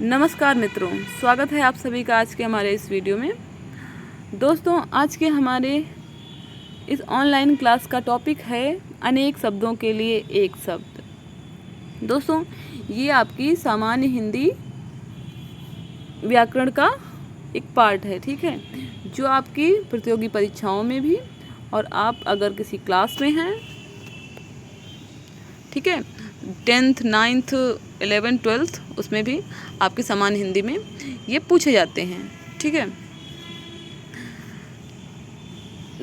नमस्कार मित्रों, स्वागत है आप सभी का आज के हमारे इस वीडियो में। दोस्तों, आज के हमारे इस ऑनलाइन क्लास का टॉपिक है अनेक शब्दों के लिए एक शब्द। दोस्तों, ये आपकी सामान्य हिंदी व्याकरण का एक पार्ट है, ठीक है, जो आपकी प्रतियोगी परीक्षाओं में भी और आप अगर किसी क्लास में हैं, ठीक है, 10th 9th 11th 12th उसमें भी आपकी सामान्य हिंदी में ये पूछे जाते हैं, ठीक है।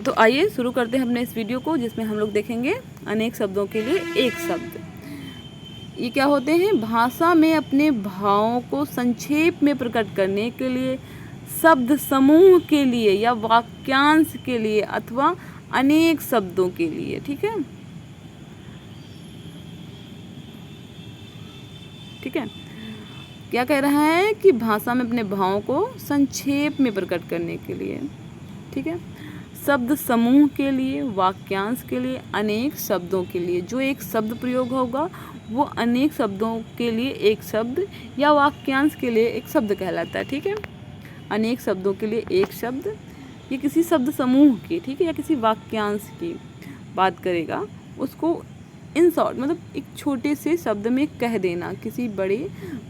तो आइए शुरू करते हैं अपने इस वीडियो को, जिसमें हम लोग देखेंगे अनेक शब्दों के लिए एक शब्द। ये क्या होते हैं? भाषा में अपने भावों को संक्षेप में प्रकट करने के लिए, शब्द समूह के लिए या वाक्यांश के लिए अथवा अनेक शब्दों के लिए, ठीक है, ठीक है। क्या कह रहा है कि भाषा में अपने भावों को संक्षेप में प्रकट करने के लिए, ठीक है, शब्द समूह के लिए, वाक्यांश के लिए, अनेक शब्दों के लिए। जो एक शब्द प्रयोग होगा वो अनेक शब्दों के लिए एक शब्द या वाक्यांश के लिए एक शब्द कहलाता है, ठीक है। अनेक शब्दों के लिए एक शब्द, ये किसी शब्द समूह की, ठीक है, या किसी वाक्यांश की बात करेगा, उसको इन शॉर्ट मतलब एक छोटे से शब्द में कह देना, किसी बड़े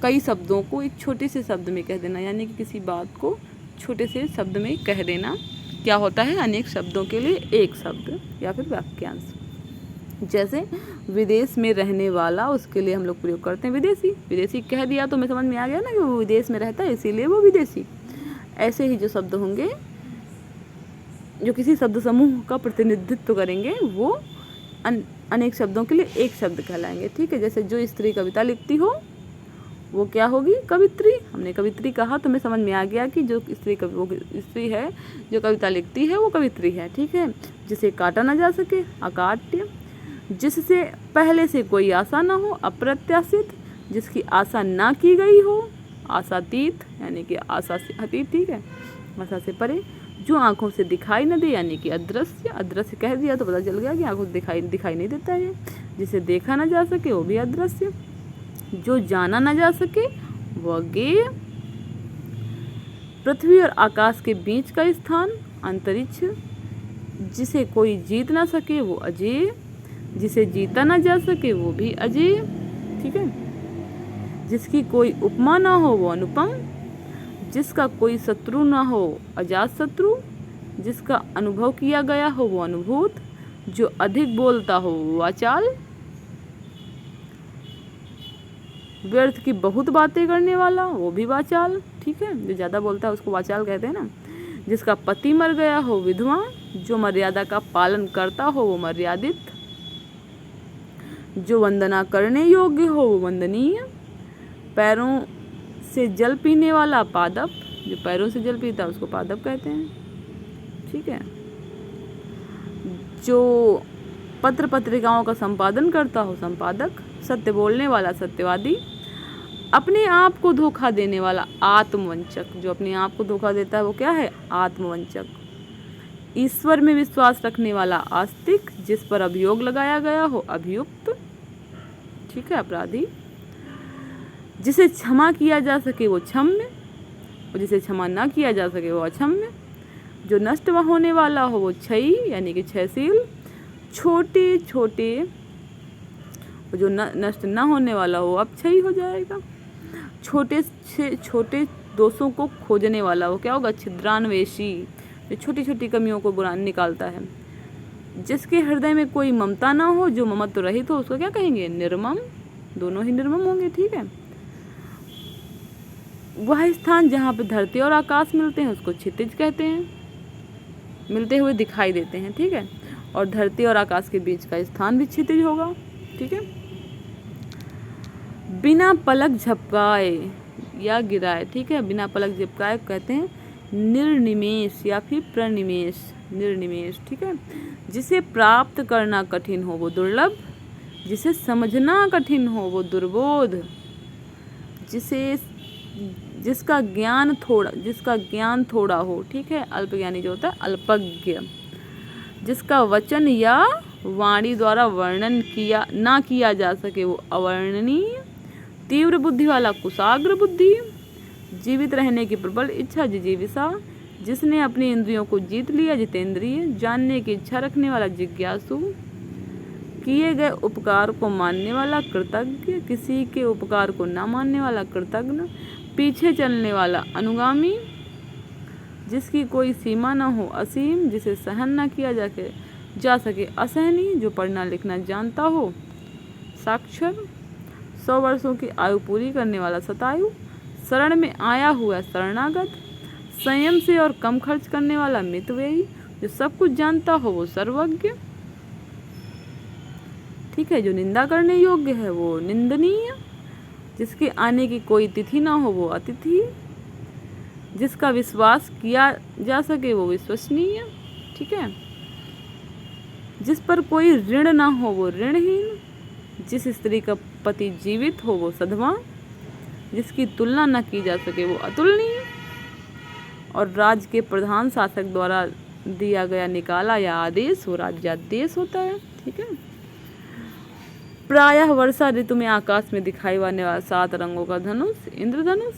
कई शब्दों को एक छोटे से शब्द में कह देना, यानी कि किसी बात को छोटे से शब्द में कह देना क्या होता है? अनेक शब्दों के लिए एक शब्द या फिर वाक्यांश। जैसे विदेश में रहने वाला, उसके लिए हम लोग प्रयोग करते हैं विदेशी। विदेशी कह दिया तो हमें समझ में आ गया ना कि वो विदेश में रहता है, इसीलिए वो विदेशी। ऐसे ही जो शब्द होंगे जो किसी शब्द समूह का प्रतिनिधित्व करेंगे वो अनेक शब्दों के लिए एक शब्द कहलाएंगे, ठीक है। जैसे जो स्त्री कविता लिखती हो वो क्या होगी? कवित्री। हमने कवित्री कहा तो हमें समझ में आ गया कि जो वो स्त्री है जो कविता लिखती है वो कवित्री है, ठीक है। जिसे काटा ना जा सके, अकाट्य। जिससे पहले से कोई आशा ना हो, अप्रत्याशित। जिसकी आशा ना की गई हो, आशातीत, यानी कि आशा से अतीत, ठीक है, आशा से परे। जो आंखों से दिखाई न दे, यानी कि अदृश्य। अदृश्य कह दिया तो पता चल गया कि आंखों से दिखाई नहीं देता है। जिसे देखा ना जा सके वो भी अदृश्य। जो जाना ना जा सके वह ज्ञेय। पृथ्वी और आकाश के बीच का स्थान अंतरिक्ष। जिसे कोई जीत ना सके वो अजेय। जिसे जीता ना जा सके वो भी अजेय, ठीक है। जिसकी कोई उपमा ना हो वो अनुपम। जिसका कोई शत्रु ना हो अजात शत्रु। जिसका अनुभव किया गया हो वो अनुभूत। जो अधिक बोलता हो वो वाचाल। व्यर्थ की बहुत बातें करने वाला वो भी वाचाल, ठीक है। जो ज़्यादा बोलता है उसको वाचाल कहते हैं ना। जिसका पति मर गया हो विधवा। जो मर्यादा का पालन करता हो वो मर्यादित। जो वंदना करने योग्य हो वो वंदनीय। पैरों से जल पीने वाला पादप। जो पैरों से जल पीता है उसको पादप कहते हैं, ठीक है। जो पत्र पत्रिकाओं का संपादन करता हो संपादक। सत्य बोलने वाला सत्यवादी। अपने आप को धोखा देने वाला आत्मवंचक। जो अपने आप को धोखा देता है वो क्या है? आत्मवंचक। ईश्वर में विश्वास रखने वाला आस्तिक। जिस पर अभियोग लगाया गया हो अभियुक्त, ठीक है, अपराधी। जिसे क्षमा किया जा सके वो क्षम्य और जिसे क्षमा ना किया जा सके वो अक्षम्य। जो नष्ट होने वाला हो वो क्षयी, यानी कि क्षयशील। छोटे छोटे जो नष्ट ना होने वाला हो अब क्षयी हो जाएगा। छोटे से छोटे दोषों को खोजने वाला वो क्या होगा? छिद्रान्वेषी। जो छोटी छोटी कमियों को बुरा निकालता है। जिसके हृदय में कोई ममता ना हो, जो ममत्व रहित हो, उसको क्या कहेंगे? निर्मम। दोनों ही निर्मम होंगे, ठीक है। वह स्थान जहाँ पे धरती और आकाश मिलते हैं उसको क्षितिज कहते हैं, मिलते हुए दिखाई देते हैं, ठीक है। और धरती और आकाश के बीच का स्थान भी क्षितिज होगा, ठीक है। बिना पलक झपकाए या गिराए, ठीक है, बिना पलक झपकाए कहते हैं निर्निमेष या फिर प्रनिमेष, निर्निमेष, ठीक है। जिसे प्राप्त करना कठिन हो वो दुर्लभ। जिसे समझना कठिन हो वो दुर्बोध। जिसका ज्ञान थोड़ा हो, ठीक है, अल्पज्ञानी जो होता है अल्पज्ञ। जिसका वचन या वाणी द्वारा वर्णन ना किया जा सके वो अवर्णनीय। तीव्र बुद्धि वाला कुशाग्र बुद्धि। जीवित रहने की प्रबल इच्छा जिजीविषा, जिसने अपनी इंद्रियों को जीत लिया जितेंद्रिय, जानने की इच्छा रखने वाला जिज्ञासु, किए गए उपकार को मानने वाला कृतज्ञ, किसी के उपकार को न मानने वाला कृतज्ञ, पीछे चलने वाला अनुगामी, जिसकी कोई सीमा न हो असीम, जिसे सहन न किया जा सके असहनीय, जो पढ़ना लिखना जानता हो साक्षर, 100 वर्षों की आयु पूरी करने वाला शतायु, शरण में आया हुआ शरणागत, संयम से और कम खर्च करने वाला मितव्ययी, जो सब कुछ जानता हो वो सर्वज्ञ, ठीक है, जो निंदा करने योग्य है वो निंदनीय, जिसके आने की कोई तिथि ना हो वो अतिथि, जिसका विश्वास किया जा सके वो विश्वसनीय, ठीक है, जिस पर कोई ऋण ना हो वो ऋणहीन, जिस स्त्री का पति जीवित हो वो सधवा, जिसकी तुलना न की जा सके वो अतुलनीय, और राज्य के प्रधान शासक द्वारा दिया गया निकाला या आदेश वो राज्यादेश होता है, ठीक है। प्रायः वर्षा ऋतु में आकाश में दिखाई देने वाला 7 रंगों का धनुष इंद्रधनुष,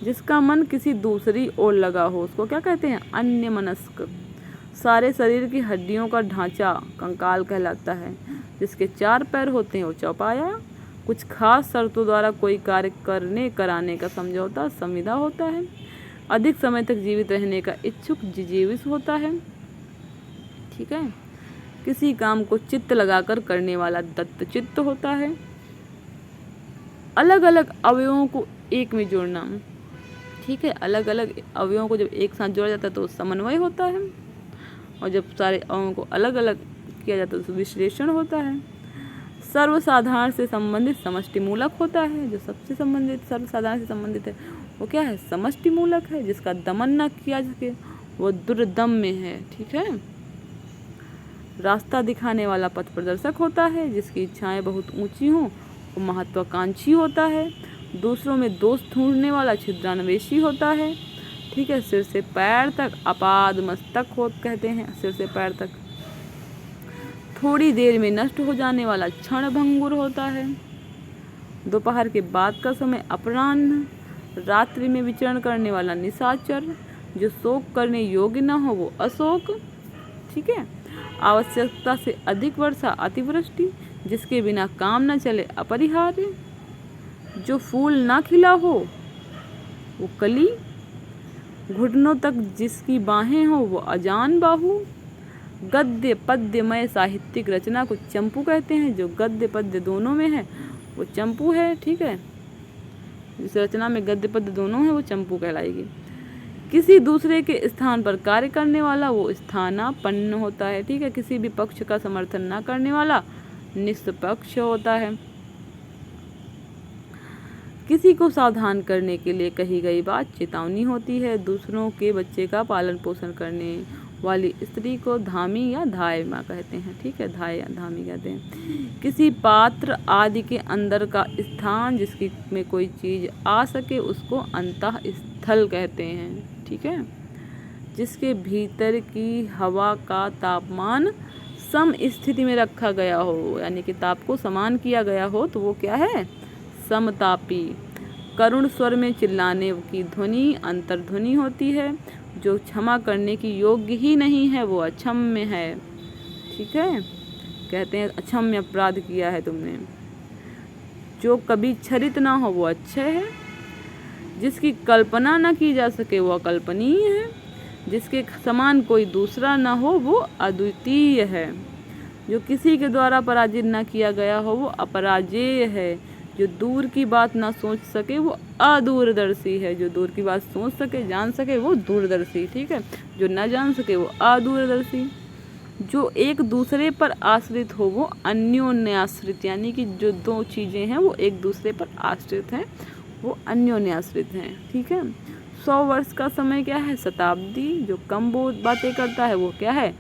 जिसका मन किसी दूसरी ओर लगा हो उसको क्या कहते हैं, अन्य मनस्क। सारे शरीर की हड्डियों का ढांचा कंकाल कहलाता है। जिसके 4 पैर होते हैं वो चौपाया। कुछ खास शर्तों द्वारा कोई कार्य कराने का समझौता संविदा होता है। अधिक समय तक जीवित रहने का इच्छुक जिजीविष होता है, ठीक है। किसी काम को चित्त लगाकर करने वाला दत्तचित्त होता है। अलग अलग अवयवों को एक में जोड़ना, ठीक है, अलग अलग अवयवों को जब एक साथ जोड़ा जाता है तो समन्वय होता है, और जब सारे अवयवों को अलग अलग किया जाता है तो विश्लेषण होता है। सर्वसाधारण से संबंधित समष्टि मूलक होता है। जो सबसे संबंधित सर्वसाधारण से संबंधित है वो क्या है, समष्टि मूलक है। जिसका दमन न किया सके वो दुर्दम्य है, ठीक है। रास्ता दिखाने वाला पथ प्रदर्शक होता है। जिसकी इच्छाएं बहुत ऊंची हों वो महत्वाकांक्षी होता है। दूसरों में दोष ढूंढने वाला छिद्रान्वेषी होता है, ठीक है। सिर से पैर तक अपाद मस्तक हो कहते हैं, सिर से पैर तक। थोड़ी देर में नष्ट हो जाने वाला क्षण भंगुर होता है। दोपहर के बाद का समय अपराह्न। रात्रि में विचरण करने वाला निशाचर। जो शोक करने योग्य न हो वो अशोक, ठीक है। आवश्यकता से अधिक वर्षा अतिवृष्टि। जिसके बिना काम न चले अपरिहार्य। जो फूल ना खिला हो वो कली। घुटनों तक जिसकी बाहें हो वो अजान बाहु। गद्य पद्यमय साहित्यिक रचना को चंपू कहते हैं। जो गद्य पद्य दोनों में है वो चंपू है, ठीक है। जिस रचना में गद्य पद्य दोनों है वो चंपू कहलाएगी। किसी दूसरे के स्थान पर कार्य करने वाला वो स्थानापन्न होता है, ठीक है। किसी भी पक्ष का समर्थन न करने वाला निष्पक्ष होता है। किसी को सावधान करने के लिए कही गई बात चेतावनी होती है। दूसरों के बच्चे का पालन पोषण करने वाली स्त्री को धामी या धाय माँ कहते हैं, ठीक है, धाय या धामी कहते हैं। किसी पात्र आदि के अंदर का स्थान जिसकी में कोई चीज आ सके उसको अंतः स्थल कहते हैं, ठीक है। जिसके भीतर की हवा का तापमान सम स्थिति में रखा गया हो, यानी कि ताप को समान किया गया हो तो वो क्या है, समतापी। करुण स्वर में चिल्लाने की ध्वनि अंतर्ध्वनि होती है। जो क्षमा करने की योग्य ही नहीं है वो अक्षम्य है, ठीक है। कहते हैं अक्षम्य अपराध किया है तुमने। जो कभी क्षरित ना हो वो अक्षय है। जिसकी कल्पना न की जा सके वो अकल्पनीय है। जिसके समान कोई दूसरा न हो वो अद्वितीय है। जो किसी के द्वारा पराजित न किया गया हो वो अपराजेय है। जो दूर की बात ना सोच सके वो अदूरदर्शी है। जो दूर की बात सोच सके जान सके वो दूरदर्शी, ठीक है। जो न जान सके वो अदूरदर्शी। जो एक दूसरे पर आश्रित हो वो अन्योन्याश्रित, यानी कि जो दो चीज़ें हैं वो एक दूसरे पर आश्रित हैं वो अन्योन्याश्रित हैं, ठीक है। 100 वर्ष का समय क्या है, शताब्दी। जो कम बातें करता है वो क्या है,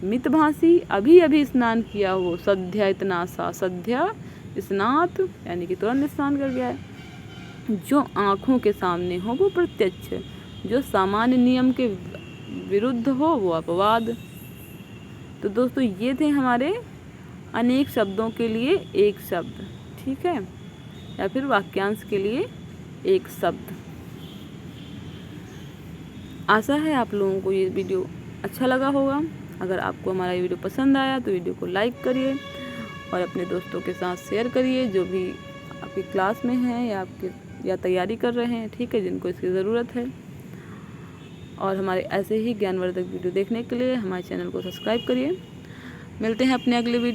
मितभाषी। अभी अभी स्नान किया हो सध्या इतना सा, सध्या स्नात यानी कि तुरंत स्नान कर गया है। जो आँखों के सामने हो वो प्रत्यक्ष। जो सामान्य नियम के विरुद्ध हो वो अपवाद। तो दोस्तों ये थे हमारे अनेक शब्दों के लिए एक शब्द, ठीक है। या फिर वाक्यांश के लिए एक शब्द। आशा है आप लोगों को ये वीडियो अच्छा लगा होगा। अगर आपको हमारा ये वीडियो पसंद आया तो वीडियो को लाइक करिए और अपने दोस्तों के साथ शेयर करिए, जो भी आपकी क्लास में हैं या तैयारी कर रहे हैं, ठीक है, जिनको इसकी ज़रूरत है। और हमारे ऐसे ही ज्ञानवर्धक वीडियो देखने के लिए हमारे चैनल को सब्सक्राइब करिए। मिलते हैं अपने अगले वीडियो